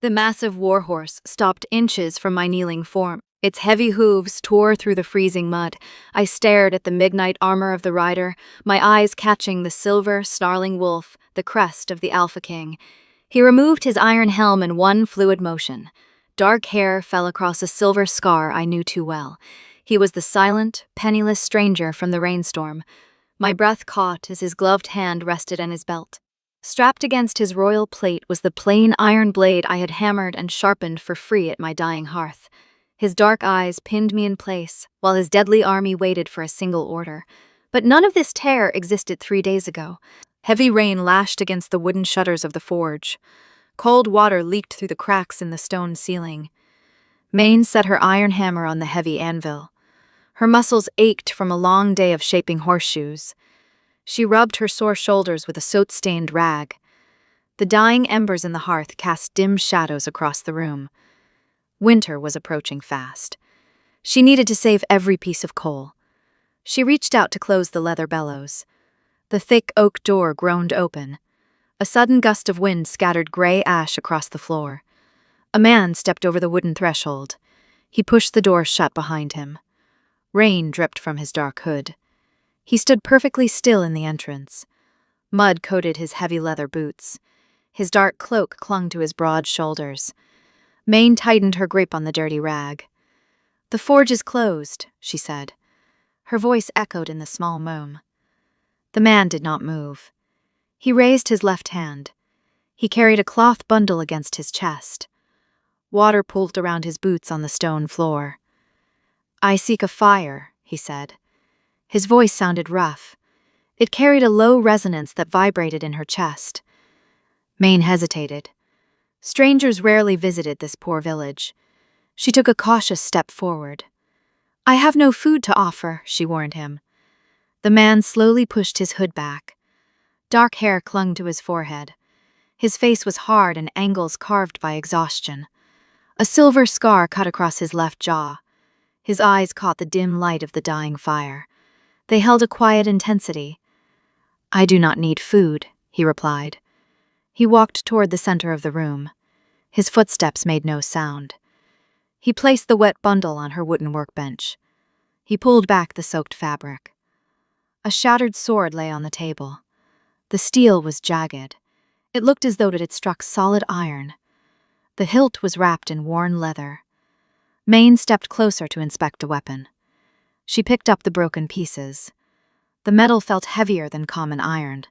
The massive warhorse stopped inches from my kneeling form. Its heavy hooves tore through the freezing mud. I stared at the midnight armor of the rider, my eyes catching the silver, snarling wolf, the crest of the Alpha King. He removed his iron helm in one fluid motion. Dark hair fell across a silver scar I knew too well. He was the silent, penniless stranger from the rainstorm. My breath caught as his gloved hand rested on his belt. Strapped against his royal plate was the plain iron blade I had hammered and sharpened for free at my dying hearth. His dark eyes pinned me in place, while his deadly army waited for a single order. But none of this terror existed 3 days ago. Heavy rain lashed against the wooden shutters of the forge. Cold water leaked through the cracks in the stone ceiling. Maine set her iron hammer on the heavy anvil. Her muscles ached from a long day of shaping horseshoes. She rubbed her sore shoulders with a soot-stained rag. The dying embers in the hearth cast dim shadows across the room. Winter was approaching fast. She needed to save every piece of coal. She reached out to close the leather bellows. The thick oak door groaned open. A sudden gust of wind scattered gray ash across the floor. A man stepped over the wooden threshold. He pushed the door shut behind him. Rain dripped from his dark hood. He stood perfectly still in the entrance. Mud coated his heavy leather boots. His dark cloak clung to his broad shoulders. Maine tightened her grip on the dirty rag. "The forge is closed," she said. Her voice echoed in the small moan. The man did not move. He raised his left hand. He carried a cloth bundle against his chest. Water pooled around his boots on the stone floor. "I seek a fire," he said. His voice sounded rough. It carried a low resonance that vibrated in her chest. Maine hesitated. Strangers rarely visited this poor village. She took a cautious step forward. "I have no food to offer," she warned him. The man slowly pushed his hood back. Dark hair clung to his forehead. His face was hard and angles carved by exhaustion. A silver scar cut across his left jaw. His eyes caught the dim light of the dying fire. They held a quiet intensity. "I do not need food," he replied. He walked toward the center of the room. His footsteps made no sound. He placed the wet bundle on her wooden workbench. He pulled back the soaked fabric. A shattered sword lay on the table. The steel was jagged. It looked as though it had struck solid iron. The hilt was wrapped in worn leather. Maine stepped closer to inspect the weapon. She picked up the broken pieces. The metal felt heavier than common iron.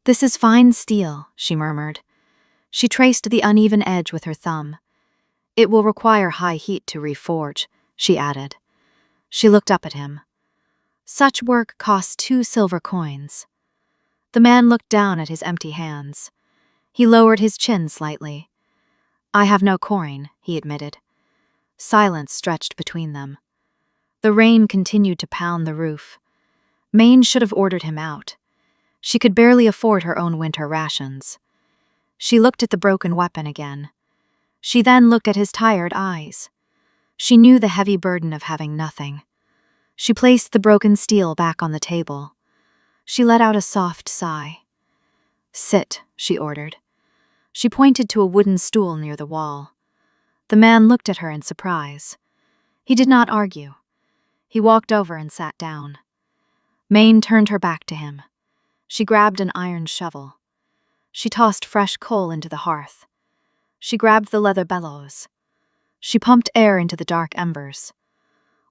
"This is fine steel," she murmured. She traced the uneven edge with her thumb. "It will require high heat to reforge," she added. She looked up at him. "Such work costs 2 silver coins." The man looked down at his empty hands. He lowered his chin slightly. "I have no coin," he admitted. Silence stretched between them. The rain continued to pound the roof. Maine should have ordered him out. She could barely afford her own winter rations. She looked at the broken weapon again. She then looked at his tired eyes. She knew the heavy burden of having nothing. She placed the broken steel back on the table. She let out a soft sigh. "Sit," she ordered. She pointed to a wooden stool near the wall. The man looked at her in surprise. He did not argue. He walked over and sat down. Maine turned her back to him. She grabbed an iron shovel. She tossed fresh coal into the hearth. She grabbed the leather bellows. She pumped air into the dark embers.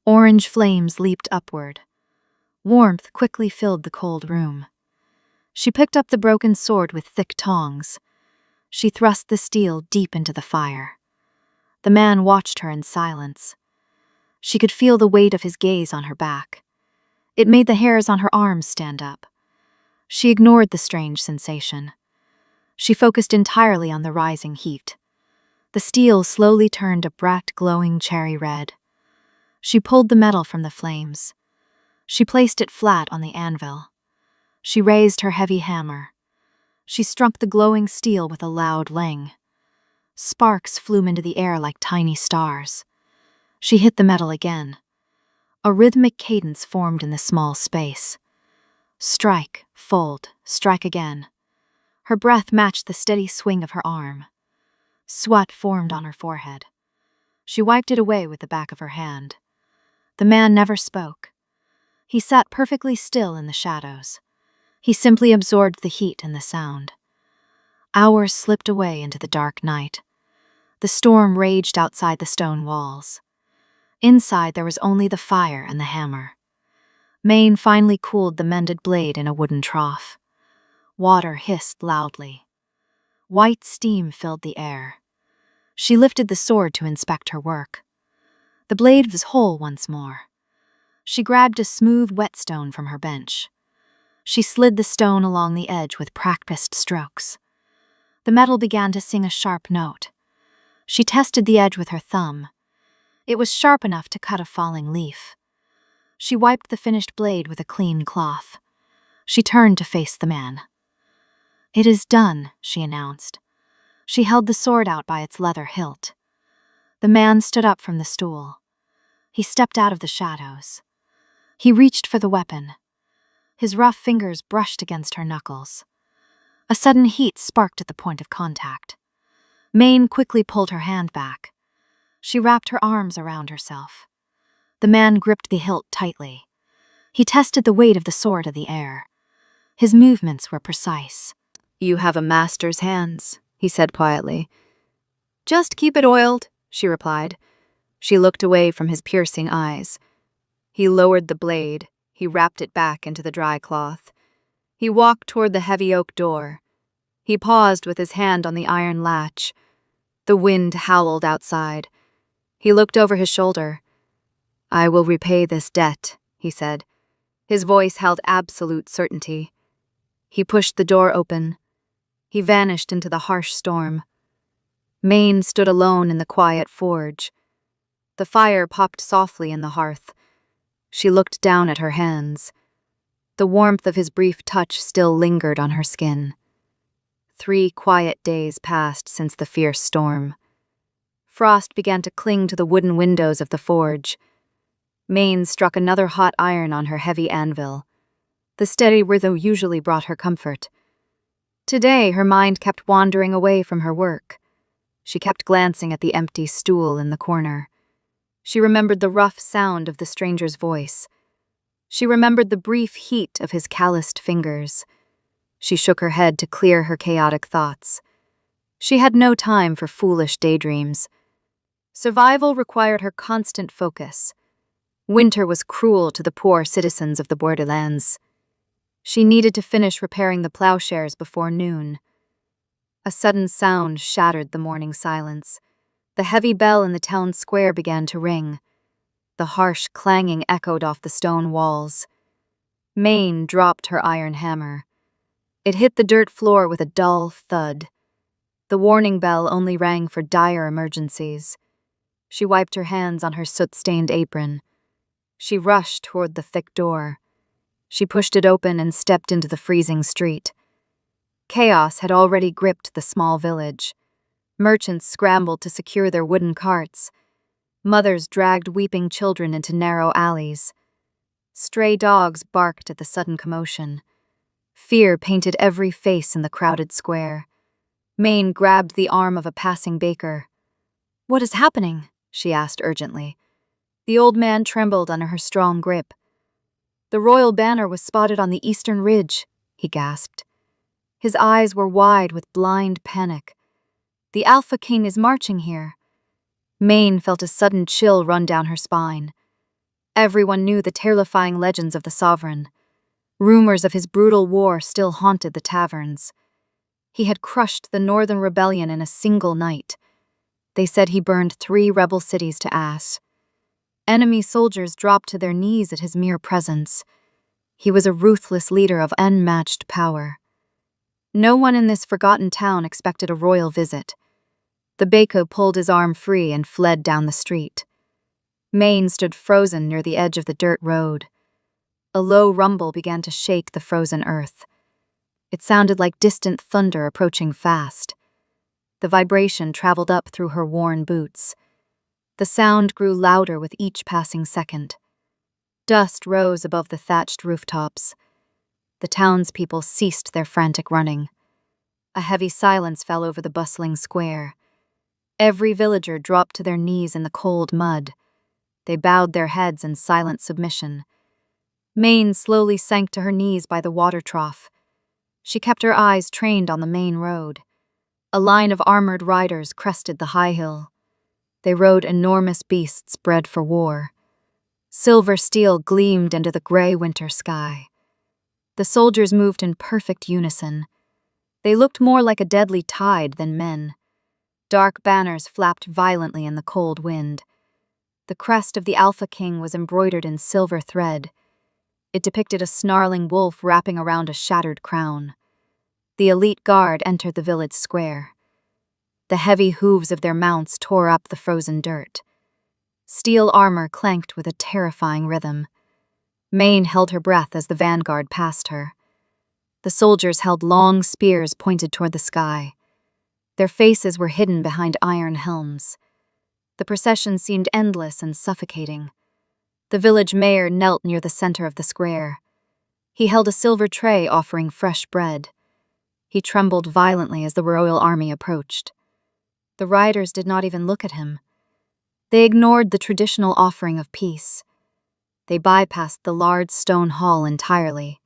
Orange flames leaped upward. Warmth quickly filled the cold room. She picked up the broken sword with thick tongs. She thrust the steel deep into the fire. The man watched her in silence. She could feel the weight of his gaze on her back. It made the hairs on her arms stand up. She ignored the strange sensation. She focused entirely on the rising heat. The steel slowly turned a bright, glowing cherry red. She pulled the metal from the flames. She placed it flat on the anvil. She raised her heavy hammer. She struck the glowing steel with a loud lang. Sparks flew into the air like tiny stars. She hit the metal again. A rhythmic cadence formed in the small space. Strike, fold, strike again. Her breath matched the steady swing of her arm. Sweat formed on her forehead. She wiped it away with the back of her hand. The man never spoke. He sat perfectly still in the shadows. He simply absorbed the heat and the sound. Hours slipped away into the dark night. The storm raged outside the stone walls. Inside there was only the fire and the hammer. Maine finally cooled the mended blade in a wooden trough. Water hissed loudly. White steam filled the air. She lifted the sword to inspect her work. The blade was whole once more. She grabbed a smooth whetstone from her bench. She slid the stone along the edge with practiced strokes. The metal began to sing a sharp note. She tested the edge with her thumb. It was sharp enough to cut a falling leaf. She wiped the finished blade with a clean cloth. She turned to face the man. "It is done," she announced. She held the sword out by its leather hilt. The man stood up from the stool. He stepped out of the shadows. He reached for the weapon. His rough fingers brushed against her knuckles. A sudden heat sparked at the point of contact. Maine quickly pulled her hand back. She wrapped her arms around herself. The man gripped the hilt tightly. He tested the weight of the sword in the air. His movements were precise. "You have a master's hands," he said quietly. "Just keep it oiled," she replied. She looked away from his piercing eyes. He lowered the blade. He wrapped it back into the dry cloth. He walked toward the heavy oak door. He paused with his hand on the iron latch. The wind howled outside. He looked over his shoulder. "I will repay this debt," he said. His voice held absolute certainty. He pushed the door open. He vanished into the harsh storm. Maine stood alone in the quiet forge. The fire popped softly in the hearth. She looked down at her hands. The warmth of his brief touch still lingered on her skin. 3 quiet days passed since the fierce storm. Frost began to cling to the wooden windows of the forge. Maine struck another hot iron on her heavy anvil. The steady rhythm usually brought her comfort. Today, her mind kept wandering away from her work. She kept glancing at the empty stool in the corner. She remembered the rough sound of the stranger's voice. She remembered the brief heat of his calloused fingers. She shook her head to clear her chaotic thoughts. She had no time for foolish daydreams. Survival required her constant focus. Winter was cruel to the poor citizens of the borderlands. She needed to finish repairing the plowshares before noon. A sudden sound shattered the morning silence. The heavy bell in the town square began to ring. The harsh clanging echoed off the stone walls. Maine dropped her iron hammer. It hit the dirt floor with a dull thud. The warning bell only rang for dire emergencies. She wiped her hands on her soot-stained apron. She rushed toward the thick door. She pushed it open and stepped into the freezing street. Chaos had already gripped the small village. Merchants scrambled to secure their wooden carts. Mothers dragged weeping children into narrow alleys. Stray dogs barked at the sudden commotion. Fear painted every face in the crowded square. Maine grabbed the arm of a passing baker. "What is happening?" she asked urgently. The old man trembled under her strong grip. "The royal banner was spotted on the eastern ridge," he gasped. His eyes were wide with blind panic. "The Alpha King is marching here." Maine felt a sudden chill run down her spine. Everyone knew the terrifying legends of the sovereign. Rumors of his brutal war still haunted the taverns. He had crushed the northern rebellion in a single night. They said he burned 3 rebel cities to ash. Enemy soldiers dropped to their knees at his mere presence. He was a ruthless leader of unmatched power. No one in this forgotten town expected a royal visit. The baker pulled his arm free and fled down the street. Maine stood frozen near the edge of the dirt road. A low rumble began to shake the frozen earth. It sounded like distant thunder approaching fast. The vibration traveled up through her worn boots. The sound grew louder with each passing second. Dust rose above the thatched rooftops. The townspeople ceased their frantic running. A heavy silence fell over the bustling square. Every villager dropped to their knees in the cold mud. They bowed their heads in silent submission. Maine slowly sank to her knees by the water trough. She kept her eyes trained on the main road. A line of armored riders crested the high hill. They rode enormous beasts bred for war. Silver steel gleamed into the gray winter sky. The soldiers moved in perfect unison. They looked more like a deadly tide than men. Dark banners flapped violently in the cold wind. The crest of the Alpha King was embroidered in silver thread. It depicted a snarling wolf wrapping around a shattered crown. The elite guard entered the village square. The heavy hooves of their mounts tore up the frozen dirt. Steel armor clanked with a terrifying rhythm. Maine held her breath as the vanguard passed her. The soldiers held long spears pointed toward the sky. Their faces were hidden behind iron helms. The procession seemed endless and suffocating. The village mayor knelt near the center of the square. He held a silver tray offering fresh bread. He trembled violently as the royal army approached. The riders did not even look at him. They ignored the traditional offering of peace. They bypassed the large stone hall entirely.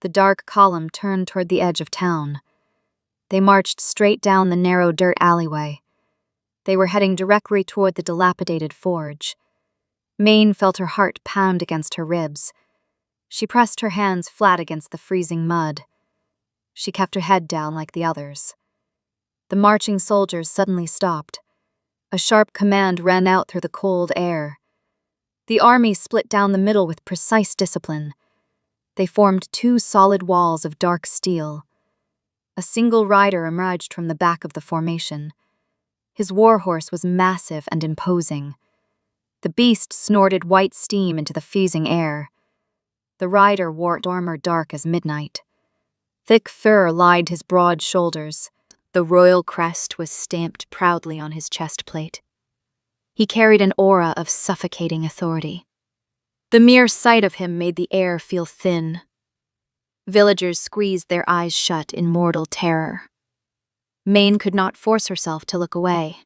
The dark column turned toward the edge of town. They marched straight down the narrow dirt alleyway. They were heading directly toward the dilapidated forge. Maine felt her heart pound against her ribs. She pressed her hands flat against the freezing mud. She kept her head down like the others. The marching soldiers suddenly stopped. A sharp command ran out through the cold air. The army split down the middle with precise discipline. They formed two solid walls of dark steel. A single rider emerged from the back of the formation. His warhorse was massive and imposing. The beast snorted white steam into the freezing air. The rider wore armor dark as midnight. Thick fur lined his broad shoulders. The royal crest was stamped proudly on his chest plate. He carried an aura of suffocating authority. The mere sight of him made the air feel thin. Villagers squeezed their eyes shut in mortal terror. Maine could not force herself to look away.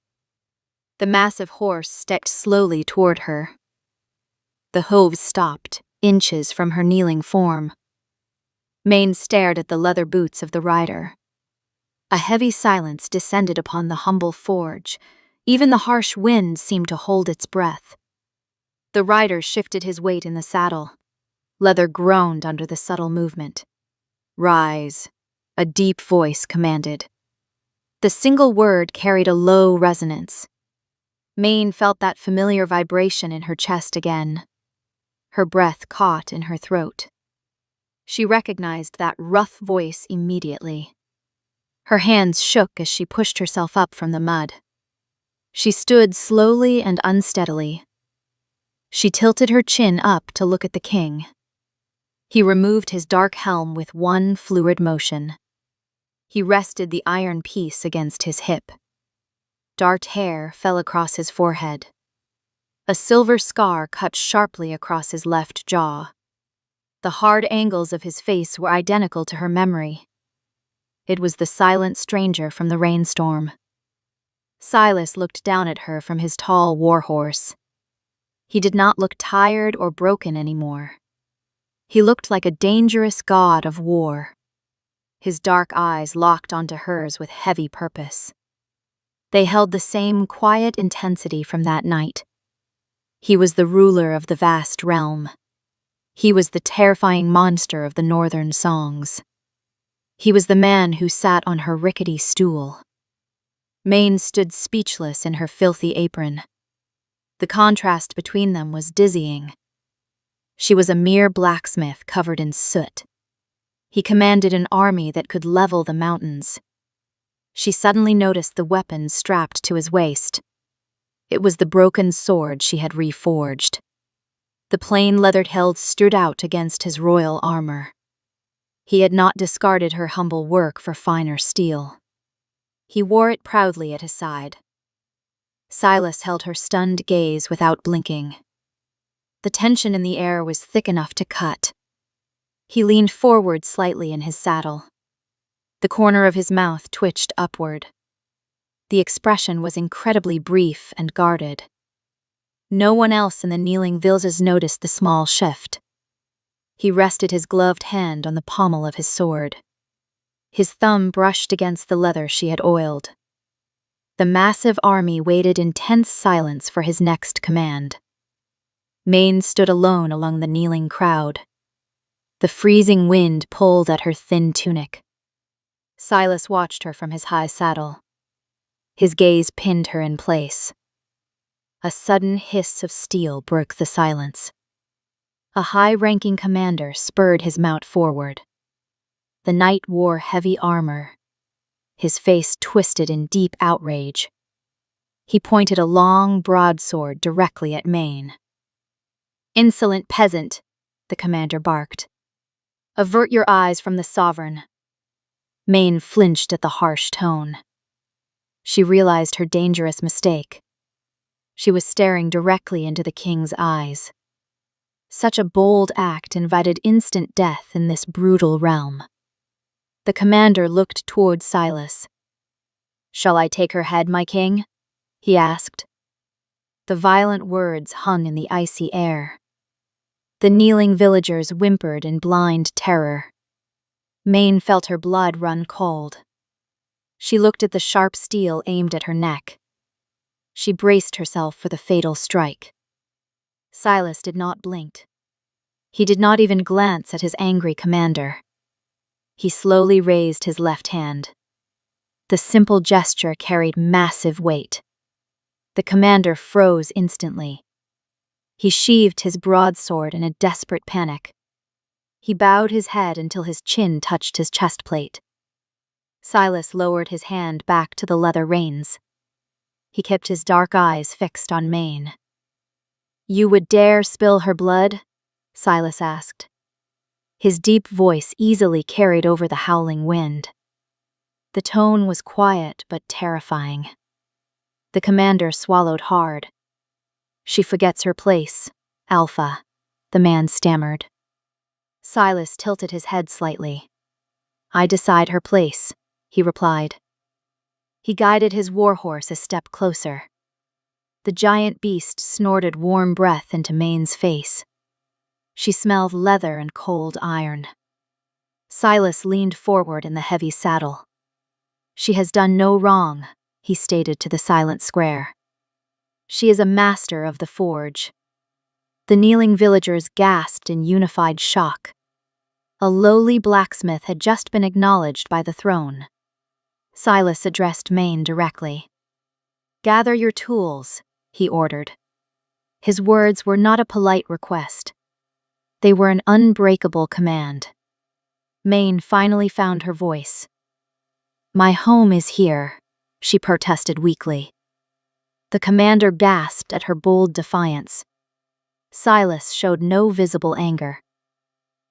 The massive horse stepped slowly toward her. The hooves stopped, inches from her kneeling form. Maine stared at the leather boots of the rider. A heavy silence descended upon the humble forge. Even the harsh wind seemed to hold its breath. The rider shifted his weight in the saddle. Leather groaned under the subtle movement. "Rise," a deep voice commanded. The single word carried a low resonance. Maine felt that familiar vibration in her chest again. Her breath caught in her throat. She recognized that rough voice immediately. Her hands shook as she pushed herself up from the mud. She stood slowly and unsteadily. She tilted her chin up to look at the king. He removed his dark helm with one fluid motion. He rested the iron piece against his hip. Dark hair fell across his forehead. A silver scar cut sharply across his left jaw. The hard angles of his face were identical to her memory. It was the silent stranger from the rainstorm. Silas looked down at her from his tall warhorse. He did not look tired or broken anymore. He looked like a dangerous god of war. His dark eyes locked onto hers with heavy purpose. They held the same quiet intensity from that night. He was the ruler of the vast realm. He was the terrifying monster of the northern songs. He was the man who sat on her rickety stool. Maine stood speechless in her filthy apron. The contrast between them was dizzying. She was a mere blacksmith covered in soot. He commanded an army that could level the mountains. She suddenly noticed the weapon strapped to his waist. It was the broken sword she had reforged. The plain leathered hilt stood out against his royal armor. He had not discarded her humble work for finer steel. He wore it proudly at his side. Silas held her stunned gaze without blinking. The tension in the air was thick enough to cut. He leaned forward slightly in his saddle. The corner of his mouth twitched upward. The expression was incredibly brief and guarded. No one else in the kneeling villagers noticed the small shift. He rested his gloved hand on the pommel of his sword. His thumb brushed against the leather she had oiled. The massive army waited in tense silence for his next command. Maine stood alone among the kneeling crowd. The freezing wind pulled at her thin tunic. Silas watched her from his high saddle. His gaze pinned her in place. A sudden hiss of steel broke the silence. A high-ranking commander spurred his mount forward. The knight wore heavy armor, his face twisted in deep outrage. He pointed a long broadsword directly at Maine. "Insolent peasant," the commander barked. "Avert your eyes from the sovereign." Maine flinched at the harsh tone. She realized her dangerous mistake. She was staring directly into the king's eyes. Such a bold act invited instant death in this brutal realm. The commander looked toward Silas. "Shall I take her head, my king?" he asked. The violent words hung in the icy air. The kneeling villagers whimpered in blind terror. Maine felt her blood run cold. She looked at the sharp steel aimed at her neck. She braced herself for the fatal strike. Silas did not blink. He did not even glance at his angry commander. He slowly raised his left hand. The simple gesture carried massive weight. The commander froze instantly. He sheathed his broadsword in a desperate panic. He bowed his head until his chin touched his chest plate. Silas lowered his hand back to the leather reins. He kept his dark eyes fixed on Maine. "You would dare spill her blood?" Silas asked. His deep voice easily carried over the howling wind. The tone was quiet but terrifying. The commander swallowed hard. "She forgets her place, Alpha," the man stammered. Silas tilted his head slightly. "I decide her place," he replied. He guided his warhorse a step closer. The giant beast snorted warm breath into Maine's face. She smelled leather and cold iron. Silas leaned forward in the heavy saddle. "She has done no wrong," he stated to the silent square. "She is a master of the forge." The kneeling villagers gasped in unified shock. A lowly blacksmith had just been acknowledged by the throne. Silas addressed Maine directly. "Gather your tools," he ordered. His words were not a polite request. They were an unbreakable command. Maine finally found her voice. "My home is here," she protested weakly. The commander gasped at her bold defiance. Silas showed no visible anger.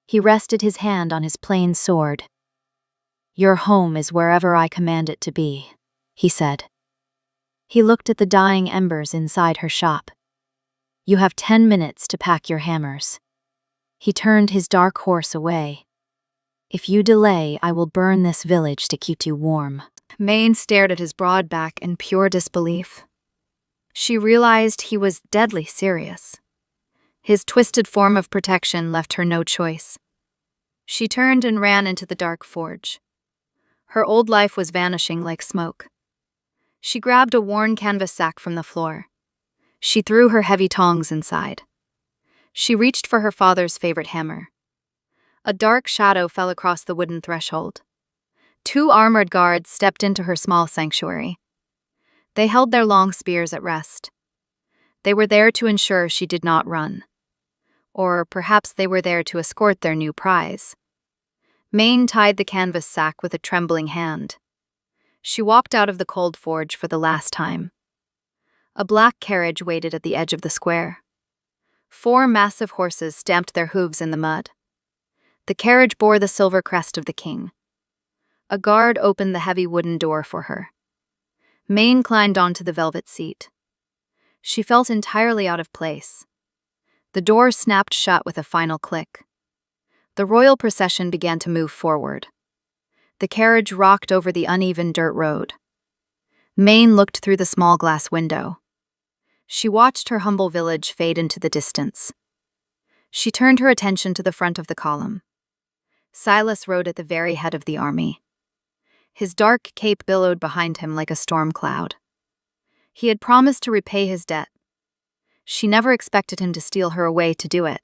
He rested his hand on his plain sword. "Your home is wherever I command it to be," he said. He looked at the dying embers inside her shop. "You have 10 minutes to pack your hammers." He turned his dark horse away. "If you delay, I will burn this village to keep you warm." Maine stared at his broad back in pure disbelief. She realized he was deadly serious. His twisted form of protection left her no choice. She turned and ran into the dark forge. Her old life was vanishing like smoke. She grabbed a worn canvas sack from the floor. She threw her heavy tongs inside. She reached for her father's favorite hammer. A dark shadow fell across the wooden threshold. 2 armored guards stepped into her small sanctuary. They held their long spears at rest. They were there to ensure she did not run. Or perhaps they were there to escort their new prize. Maine tied the canvas sack with a trembling hand. She walked out of the cold forge for the last time. A black carriage waited at the edge of the square. 4 massive horses stamped their hooves in the mud. The carriage bore the silver crest of the king. A guard opened the heavy wooden door for her. Maine climbed onto the velvet seat. She felt entirely out of place. The door snapped shut with a final click. The royal procession began to move forward. The carriage rocked over the uneven dirt road. Maine looked through the small glass window. She watched her humble village fade into the distance. She turned her attention to the front of the column. Silas rode at the very head of the army. His dark cape billowed behind him like a storm cloud. He had promised to repay his debt. She never expected him to steal her away to do it.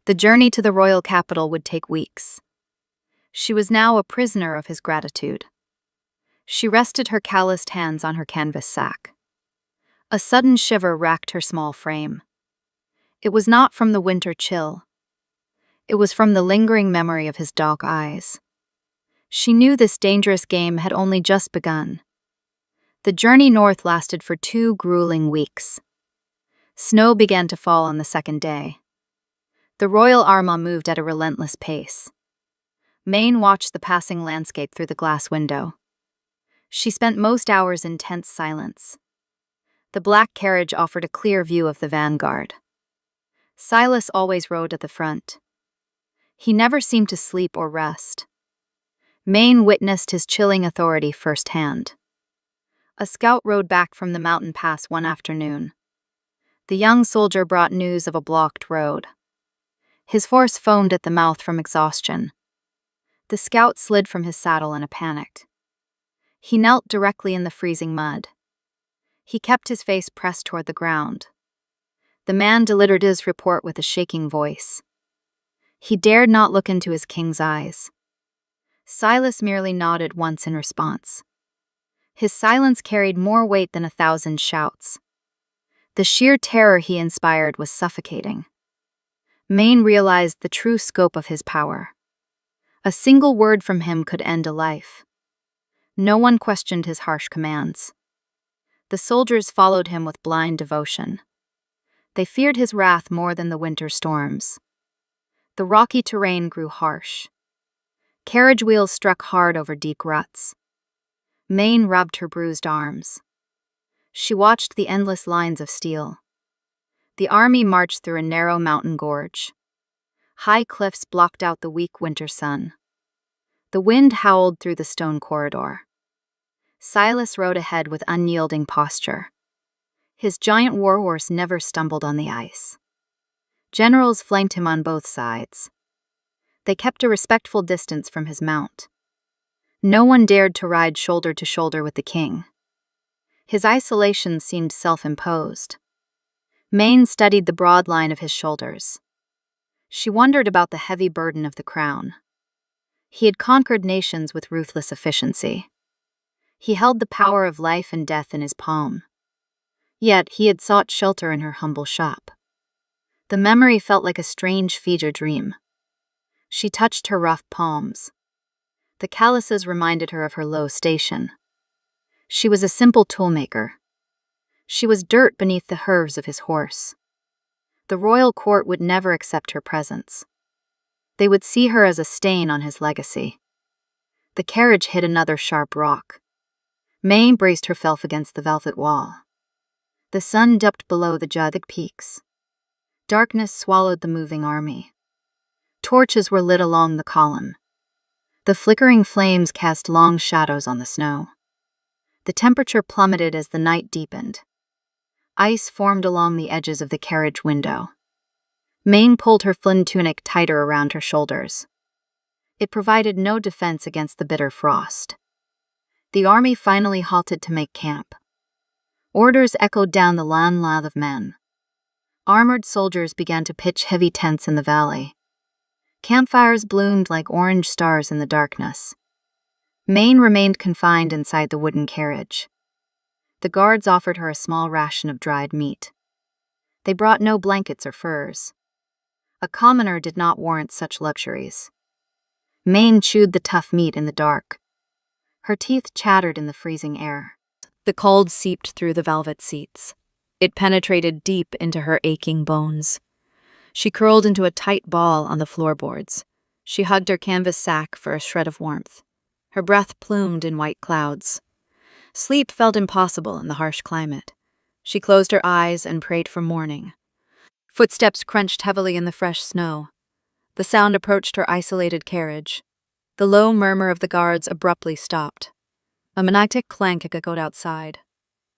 The journey to the royal capital would take weeks. She was now a prisoner of his gratitude. She rested her calloused hands on her canvas sack. A sudden shiver racked her small frame. It was not from the winter chill. It was from the lingering memory of his dark eyes. She knew this dangerous game had only just begun. The journey north lasted for 2 grueling weeks. Snow began to fall on the second day. The royal army moved at a relentless pace. Maine watched the passing landscape through the glass window. She spent most hours in tense silence. The black carriage offered a clear view of the vanguard. Silas always rode at the front. He never seemed to sleep or rest. Maine witnessed his chilling authority firsthand. A scout rode back from the mountain pass one afternoon. The young soldier brought news of a blocked road. His horse foamed at the mouth from exhaustion. The scout slid from his saddle in a panic. He knelt directly in the freezing mud. He kept his face pressed toward the ground. The man delivered his report with a shaking voice. He dared not look into his king's eyes. Silas merely nodded once in response. His silence carried more weight than 1,000 shouts. The sheer terror he inspired was suffocating. Maine realized the true scope of his power. A single word from him could end a life. No one questioned his harsh commands. The soldiers followed him with blind devotion. They feared his wrath more than the winter storms. The rocky terrain grew harsh. Carriage wheels struck hard over deep ruts. Maine rubbed her bruised arms. She watched the endless lines of steel. The army marched through a narrow mountain gorge. High cliffs blocked out the weak winter sun. The wind howled through the stone corridor. Silas rode ahead with unyielding posture. His giant warhorse never stumbled on the ice. Generals flanked him on both sides. They kept a respectful distance from his mount. No one dared to ride shoulder to shoulder with the king. His isolation seemed self-imposed. Maine studied the broad line of his shoulders. She wondered about the heavy burden of the crown. He had conquered nations with ruthless efficiency. He held the power of life and death in his palm. Yet he had sought shelter in her humble shop. The memory felt like a strange fever dream. She touched her rough palms. The calluses reminded her of her low station. She was a simple toolmaker. She was dirt beneath the hooves of his horse. The royal court would never accept her presence. They would see her as a stain on his legacy. The carriage hit another sharp rock. Maine braced herself against the velvet wall. The sun dipped below the jagged peaks. Darkness swallowed the moving army. Torches were lit along the column. The flickering flames cast long shadows on the snow. The temperature plummeted as the night deepened. Ice formed along the edges of the carriage window. Maine pulled her flint tunic tighter around her shoulders. It provided no defense against the bitter frost. The army finally halted to make camp. Orders echoed down the long line of men. Armored soldiers began to pitch heavy tents in the valley. Campfires bloomed like orange stars in the darkness. Maine remained confined inside the wooden carriage. The guards offered her a small ration of dried meat. They brought no blankets or furs. A commoner did not warrant such luxuries. Maine chewed the tough meat in the dark. Her teeth chattered in the freezing air. The cold seeped through the velvet seats. It penetrated deep into her aching bones. She curled into a tight ball on the floorboards. She hugged her canvas sack for a shred of warmth. Her breath plumed in white clouds. Sleep felt impossible in the harsh climate. She closed her eyes and prayed for morning. Footsteps crunched heavily in the fresh snow. The sound approached her isolated carriage. The low murmur of the guards abruptly stopped. A maniac clank echoed outside.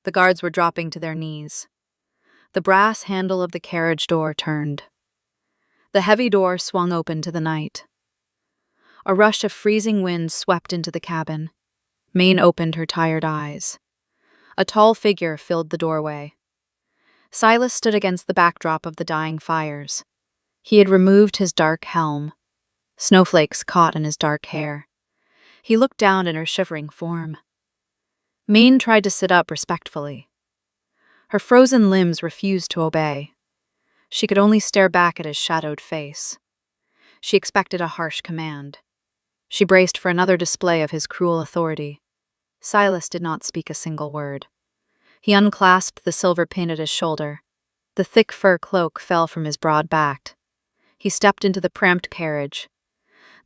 The guards were dropping to their knees. The brass handle of the carriage door turned. The heavy door swung open to the night. A rush of freezing wind swept into the cabin. Maine opened her tired eyes. A tall figure filled the doorway. Silas stood against the backdrop of the dying fires. He had removed his dark helm. Snowflakes caught in his dark hair. He looked down at her shivering form. Maine tried to sit up respectfully. Her frozen limbs refused to obey. She could only stare back at his shadowed face. She expected a harsh command. She braced for another display of his cruel authority. Silas did not speak a single word. He unclasped the silver pin at his shoulder. The thick fur cloak fell from his broad back. He stepped into the cramped carriage.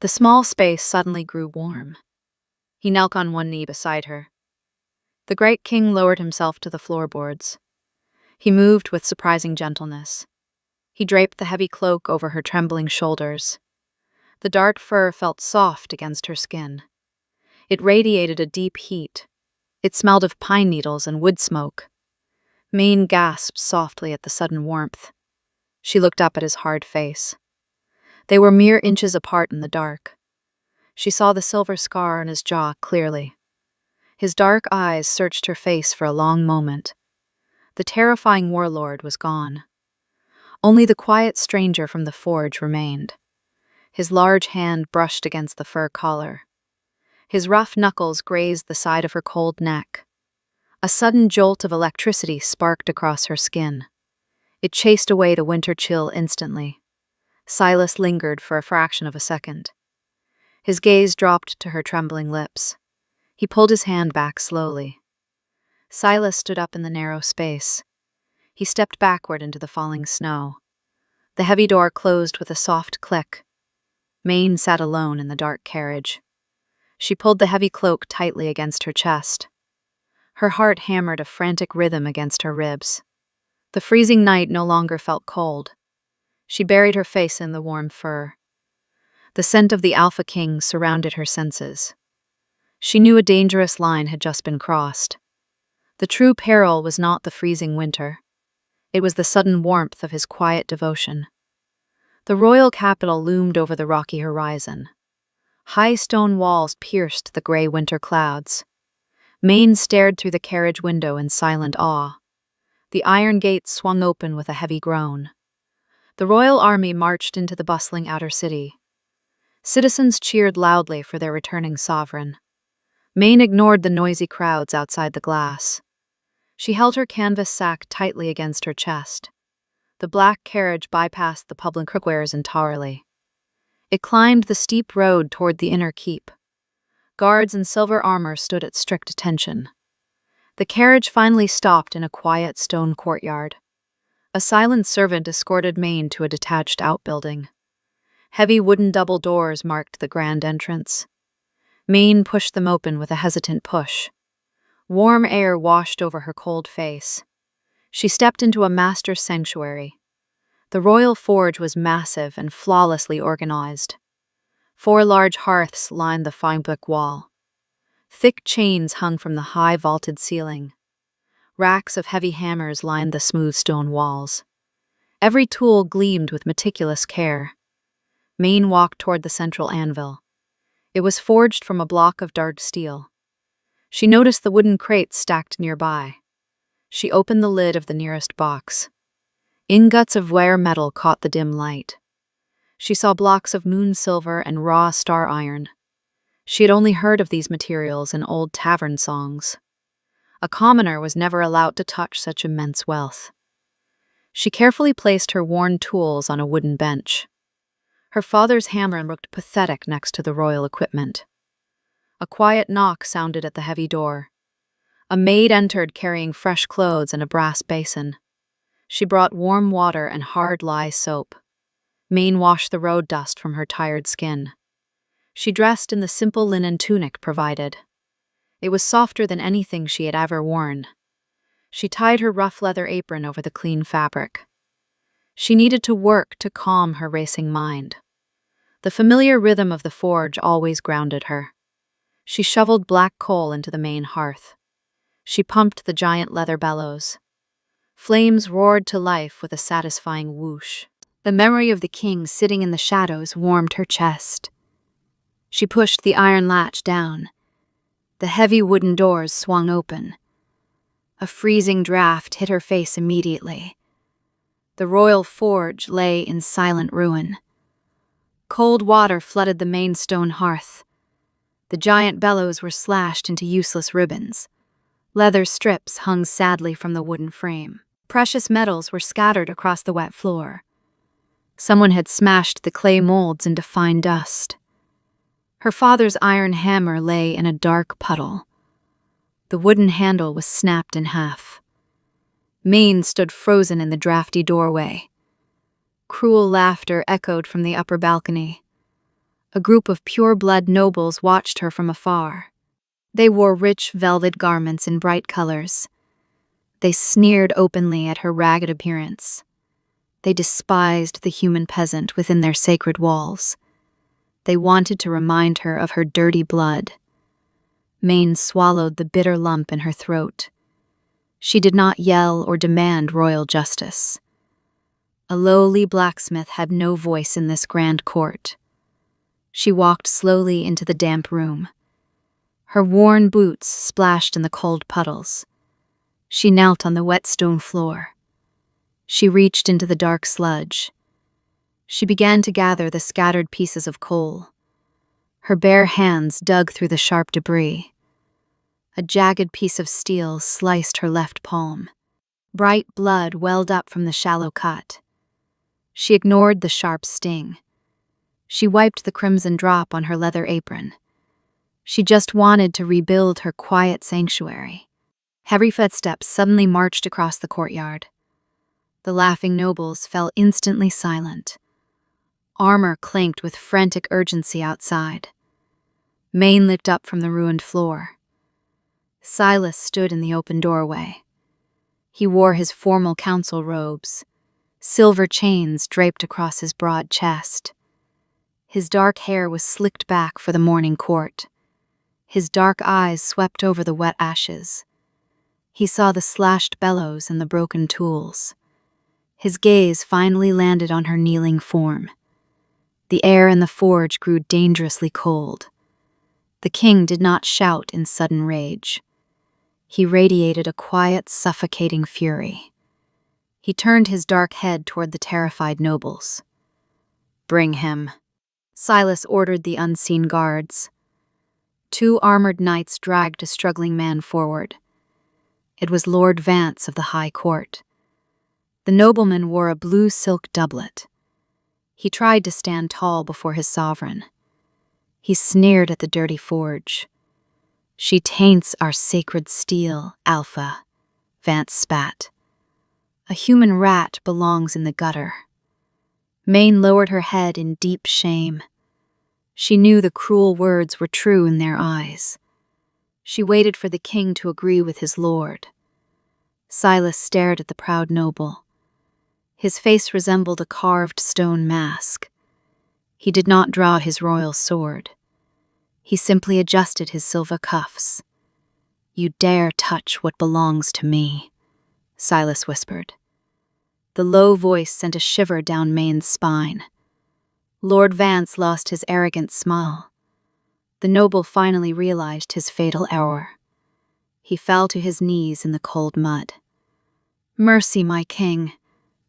The small space suddenly grew warm. He knelt on one knee beside her. The great king lowered himself to the floorboards. He moved with surprising gentleness. He draped the heavy cloak over her trembling shoulders. The dark fur felt soft against her skin. It radiated a deep heat. It smelled of pine needles and wood smoke. Maine gasped softly at the sudden warmth. She looked up at his hard face. They were mere inches apart in the dark. She saw the silver scar on his jaw clearly. His dark eyes searched her face for a long moment. The terrifying warlord was gone. Only the quiet stranger from the forge remained. His large hand brushed against the fur collar. His rough knuckles grazed the side of her cold neck. A sudden jolt of electricity sparked across her skin. It chased away the winter chill instantly. Silas lingered for a fraction of a second. His gaze dropped to her trembling lips. He pulled his hand back slowly. Silas stood up in the narrow space. He stepped backward into the falling snow. The heavy door closed with a soft click. Maine sat alone in the dark carriage. She pulled the heavy cloak tightly against her chest. Her heart hammered a frantic rhythm against her ribs. The freezing night no longer felt cold. She buried her face in the warm fur. The scent of the Alpha King surrounded her senses. She knew a dangerous line had just been crossed. The true peril was not the freezing winter. It was the sudden warmth of his quiet devotion. The royal capital loomed over the rocky horizon. High stone walls pierced the gray winter clouds. Maine stared through the carriage window in silent awe. The iron gates swung open with a heavy groan. The royal army marched into the bustling outer city. Citizens cheered loudly for their returning sovereign. Maine ignored the noisy crowds outside the glass. She held her canvas sack tightly against her chest. The black carriage bypassed the public squares entirely. It climbed the steep road toward the inner keep. Guards in silver armor stood at strict attention. The carriage finally stopped in a quiet stone courtyard. A silent servant escorted Maine to a detached outbuilding. Heavy wooden double doors marked the grand entrance. Maine pushed them open with a hesitant push. Warm air washed over her cold face. She stepped into a master's sanctuary. The royal forge was massive and flawlessly organized. 4 large hearths lined the fine brick wall. Thick chains hung from the high vaulted ceiling. Racks of heavy hammers lined the smooth stone walls. Every tool gleamed with meticulous care. Maine walked toward the central anvil. It was forged from a block of dark steel. She noticed the wooden crates stacked nearby. She opened the lid of the nearest box. Ingots of rare metal caught the dim light. She saw blocks of moon silver and raw star iron. She had only heard of these materials in old tavern songs. A commoner was never allowed to touch such immense wealth. She carefully placed her worn tools on a wooden bench. Her father's hammer looked pathetic next to the royal equipment. A quiet knock sounded at the heavy door. A maid entered carrying fresh clothes and a brass basin. She brought warm water and hard lye soap. Maine washed the road dust from her tired skin. She dressed in the simple linen tunic provided. It was softer than anything she had ever worn. She tied her rough leather apron over the clean fabric. She needed to work to calm her racing mind. The familiar rhythm of the forge always grounded her. She shoveled black coal into the main hearth. She pumped the giant leather bellows. Flames roared to life with a satisfying whoosh. The memory of the king sitting in the shadows warmed her chest. She pushed the iron latch down. The heavy wooden doors swung open. A freezing draft hit her face immediately. The royal forge lay in silent ruin. Cold water flooded the main stone hearth. The giant bellows were slashed into useless ribbons. Leather strips hung sadly from the wooden frame. Precious metals were scattered across the wet floor. Someone had smashed the clay molds into fine dust. Her father's iron hammer lay in a dark puddle. The wooden handle was snapped in half. Maine stood frozen in the drafty doorway. Cruel laughter echoed from the upper balcony. A group of pure-blood nobles watched her from afar. They wore rich velvet garments in bright colors. They sneered openly at her ragged appearance. They despised the human peasant within their sacred walls. They wanted to remind her of her dirty blood. Maine swallowed the bitter lump in her throat. She did not yell or demand royal justice. A lowly blacksmith had no voice in this grand court. She walked slowly into the damp room. Her worn boots splashed in the cold puddles. She knelt on the wet stone floor. She reached into the dark sludge. She began to gather the scattered pieces of coal. Her bare hands dug through the sharp debris. A jagged piece of steel sliced her left palm. Bright blood welled up from the shallow cut. She ignored the sharp sting. She wiped the crimson drop on her leather apron. She just wanted to rebuild her quiet sanctuary. Heavy footsteps suddenly marched across the courtyard. The laughing nobles fell instantly silent. Armor clanked with frantic urgency outside. Maine looked up from the ruined floor. Silas stood in the open doorway. He wore his formal council robes. Silver chains draped across his broad chest. His dark hair was slicked back for the morning court. His dark eyes swept over the wet ashes. He saw the slashed bellows and the broken tools. His gaze finally landed on her kneeling form. The air in the forge grew dangerously cold. The king did not shout in sudden rage. He radiated a quiet, suffocating fury. He turned his dark head toward the terrified nobles. "Bring him," Silas ordered the unseen guards. 2 armored knights dragged a struggling man forward. It was Lord Vance of the High Court. The nobleman wore a blue silk doublet. He tried to stand tall before his sovereign. He sneered at the dirty forge. "She taints our sacred steel, Alpha," Vance spat. "A human rat belongs in the gutter." Maine lowered her head in deep shame. She knew the cruel words were true in their eyes. She waited for the king to agree with his lord. Silas stared at the proud noble. His face resembled a carved stone mask. He did not draw his royal sword. He simply adjusted his silver cuffs. "You dare touch what belongs to me," Silas whispered. The low voice sent a shiver down Maine's spine. Lord Vance lost his arrogant smile. The noble finally realized his fatal error. He fell to his knees in the cold mud. "Mercy, my king,"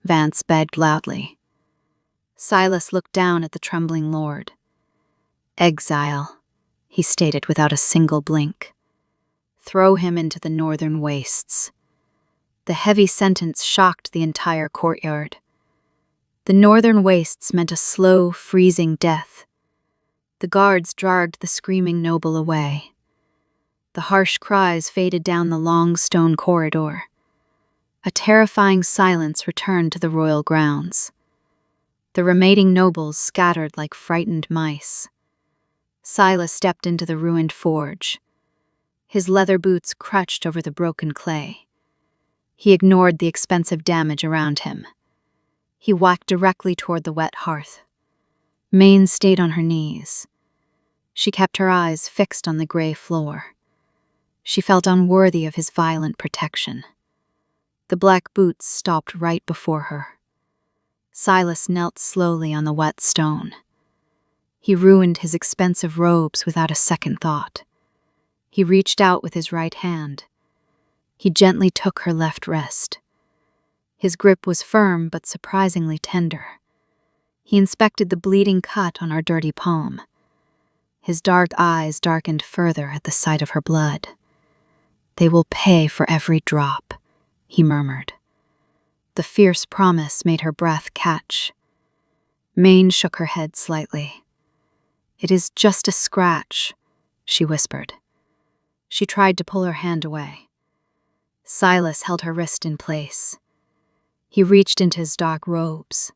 Vance begged loudly. Silas looked down at the trembling lord. "Exile," he stated without a single blink. "Throw him into the northern wastes." The heavy sentence shocked the entire courtyard. The northern wastes meant a slow, freezing death. The guards dragged the screaming noble away. The harsh cries faded down the long stone corridor. A terrifying silence returned to the royal grounds. The remaining nobles scattered like frightened mice. Silas stepped into the ruined forge. His leather boots crutched over the broken clay. He ignored the expensive damage around him. He walked directly toward the wet hearth. Maine stayed on her knees. She kept her eyes fixed on the gray floor. She felt unworthy of his violent protection. The black boots stopped right before her. Silas knelt slowly on the wet stone. He ruined his expensive robes without a second thought. He reached out with his right hand. He gently took her left wrist. His grip was firm but surprisingly tender. He inspected the bleeding cut on her dirty palm. His dark eyes darkened further at the sight of her blood. "They will pay for every drop," he murmured. The fierce promise made her breath catch. Maine shook her head slightly. "It is just a scratch," she whispered. She tried to pull her hand away. Silas held her wrist in place. He reached into his dark robes.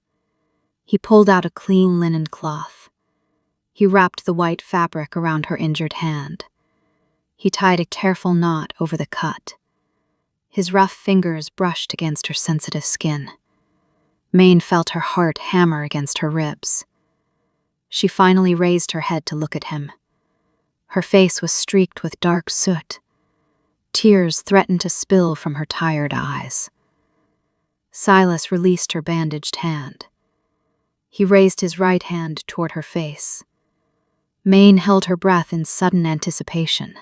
He pulled out a clean linen cloth. He wrapped the white fabric around her injured hand. He tied a careful knot over the cut. His rough fingers brushed against her sensitive skin. Maine felt her heart hammer against her ribs. She finally raised her head to look at him. Her face was streaked with dark soot. Tears threatened to spill from her tired eyes. Silas released her bandaged hand. He raised his right hand toward her face. Maine held her breath in sudden anticipation.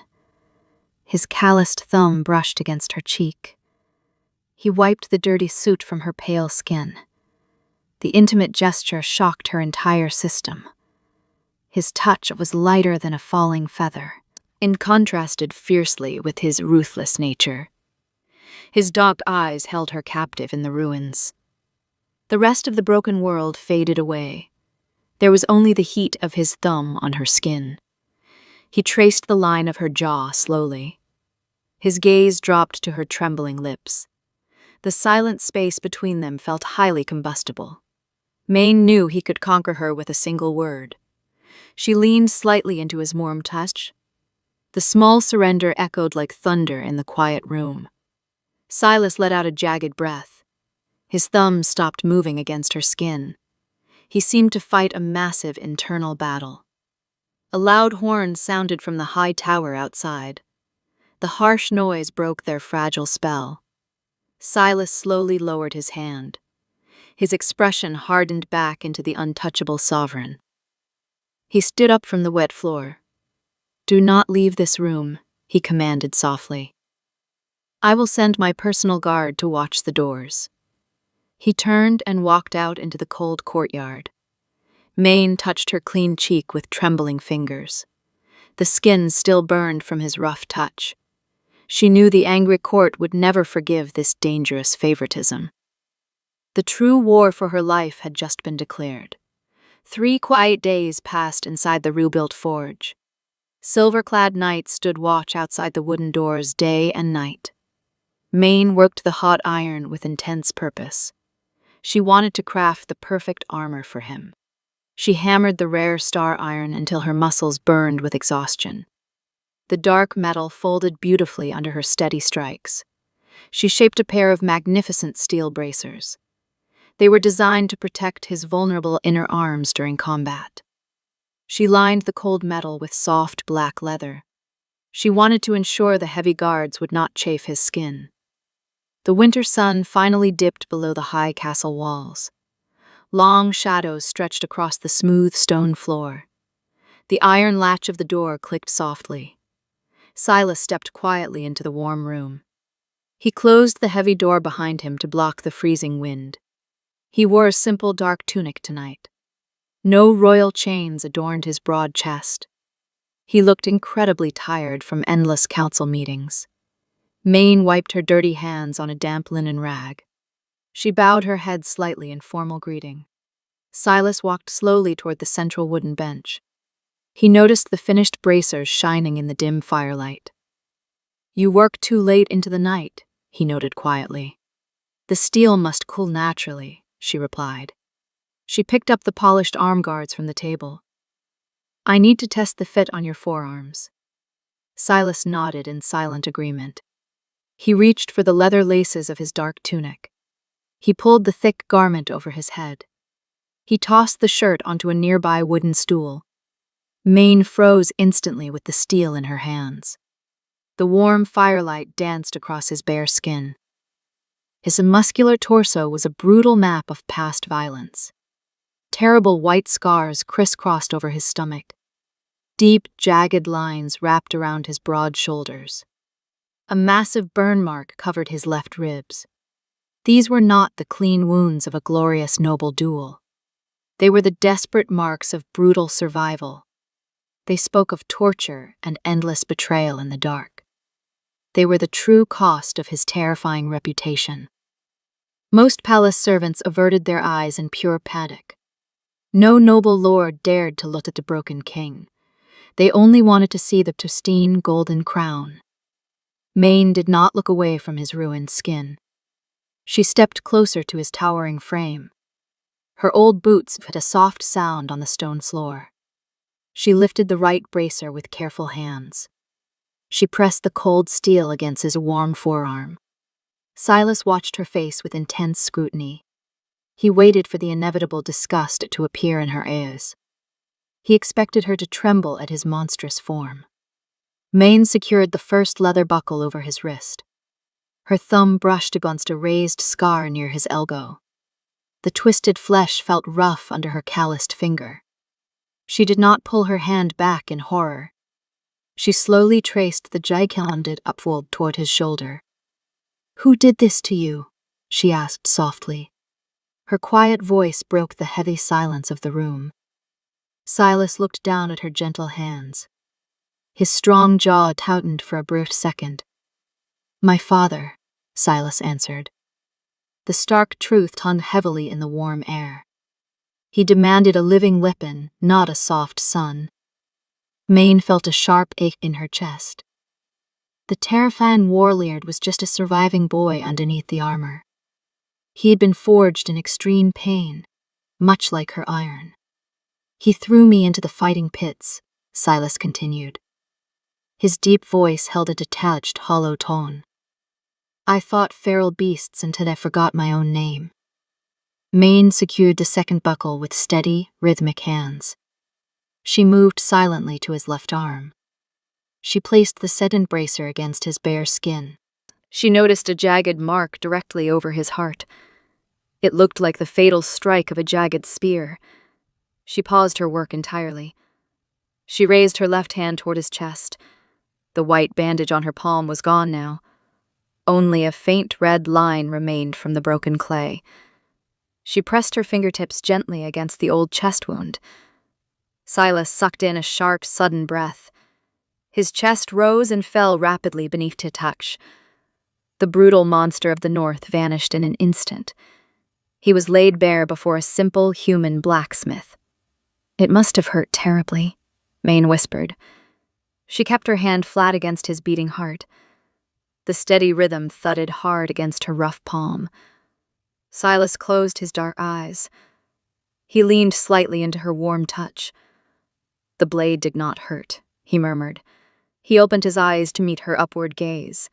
His calloused thumb brushed against her cheek. He wiped the dirty soot from her pale skin. The intimate gesture shocked her entire system. His touch was lighter than a falling feather, and contrasted fiercely with his ruthless nature. His dark eyes held her captive in the ruins. The rest of the broken world faded away. There was only the heat of his thumb on her skin. He traced the line of her jaw slowly. His gaze dropped to her trembling lips. The silent space between them felt highly combustible. Maine knew he could conquer her with a single word. She leaned slightly into his warm touch. The small surrender echoed like thunder in the quiet room. Silas let out a jagged breath. His thumb stopped moving against her skin. He seemed to fight a massive internal battle. A loud horn sounded from the high tower outside. The harsh noise broke their fragile spell. Silas slowly lowered his hand. His expression hardened back into the untouchable sovereign. He stood up from the wet floor. "Do not leave this room," he commanded softly. "I will send my personal guard to watch the doors." He turned and walked out into the cold courtyard. Maine touched her clean cheek with trembling fingers. The skin still burned from his rough touch. She knew the angry court would never forgive this dangerous favoritism. The true war for her life had just been declared. 3 quiet days passed inside the rebuilt forge. Silver-clad knights stood watch outside the wooden doors day and night. Maine worked the hot iron with intense purpose. She wanted to craft the perfect armor for him. She hammered the rare star iron until her muscles burned with exhaustion. The dark metal folded beautifully under her steady strikes. She shaped a pair of magnificent steel bracers. They were designed to protect his vulnerable inner arms during combat. She lined the cold metal with soft black leather. She wanted to ensure the heavy guards would not chafe his skin. The winter sun finally dipped below the high castle walls. Long shadows stretched across the smooth stone floor. The iron latch of the door clicked softly. Silas stepped quietly into the warm room. He closed the heavy door behind him to block the freezing wind. He wore a simple dark tunic tonight. No royal chains adorned his broad chest. He looked incredibly tired from endless council meetings. Maine wiped her dirty hands on a damp linen rag. She bowed her head slightly in formal greeting. Silas walked slowly toward the central wooden bench. He noticed the finished bracers shining in the dim firelight. "You work too late into the night," he noted quietly. "The steel must cool naturally," she replied. She picked up the polished arm guards from the table. "I need to test the fit on your forearms." Silas nodded in silent agreement. He reached for the leather laces of his dark tunic. He pulled the thick garment over his head. He tossed the shirt onto a nearby wooden stool. Maine froze instantly with the steel in her hands. The warm firelight danced across his bare skin. His muscular torso was a brutal map of past violence. Terrible white scars crisscrossed over his stomach. Deep, jagged lines wrapped around his broad shoulders. A massive burn mark covered his left ribs. These were not the clean wounds of a glorious noble duel. They were the desperate marks of brutal survival. They spoke of torture and endless betrayal in the dark. They were the true cost of his terrifying reputation. Most palace servants averted their eyes in pure panic. No noble lord dared to look at the broken king. They only wanted to see the pristine golden crown. Maine did not look away from his ruined skin. She stepped closer to his towering frame. Her old boots had a soft sound on the stone floor. She lifted the right bracer with careful hands. She pressed the cold steel against his warm forearm. Silas watched her face with intense scrutiny. He waited for the inevitable disgust to appear in her eyes. He expected her to tremble at his monstrous form. Maine secured the first leather buckle over his wrist. Her thumb brushed against a raised scar near his elbow. The twisted flesh felt rough under her calloused finger. She did not pull her hand back in horror. She slowly traced the gigantic upfold toward his shoulder. "Who did this to you?" she asked softly. Her quiet voice broke the heavy silence of the room. Silas looked down at her gentle hands. His strong jaw tightened for a brief second. "My father," Silas answered. The stark truth hung heavily in the warm air. He demanded a living weapon, not a soft son. Maine felt a sharp ache in her chest. The terrifying warlord was just a surviving boy underneath the armor. He had been forged in extreme pain, much like her iron. "He threw me into the fighting pits," Silas continued. His deep voice held a detached, hollow tone. "I fought feral beasts until I forgot my own name." Maine secured the second buckle with steady, rhythmic hands. She moved silently to his left arm. She placed the second bracer against his bare skin. She noticed a jagged mark directly over his heart. It looked like the fatal strike of a jagged spear. She paused her work entirely. She raised her left hand toward his chest. The white bandage on her palm was gone now. Only a faint red line remained from the broken clay. She pressed her fingertips gently against the old chest wound. Silas sucked in a sharp, sudden breath. His chest rose and fell rapidly beneath her touch. The brutal monster of the north vanished in an instant. He was laid bare before a simple human blacksmith. "It must have hurt terribly," Maine whispered. She kept her hand flat against his beating heart. The steady rhythm thudded hard against her rough palm. Silas closed his dark eyes. He leaned slightly into her warm touch. "The blade did not hurt," he murmured. He opened his eyes to meet her upward gaze.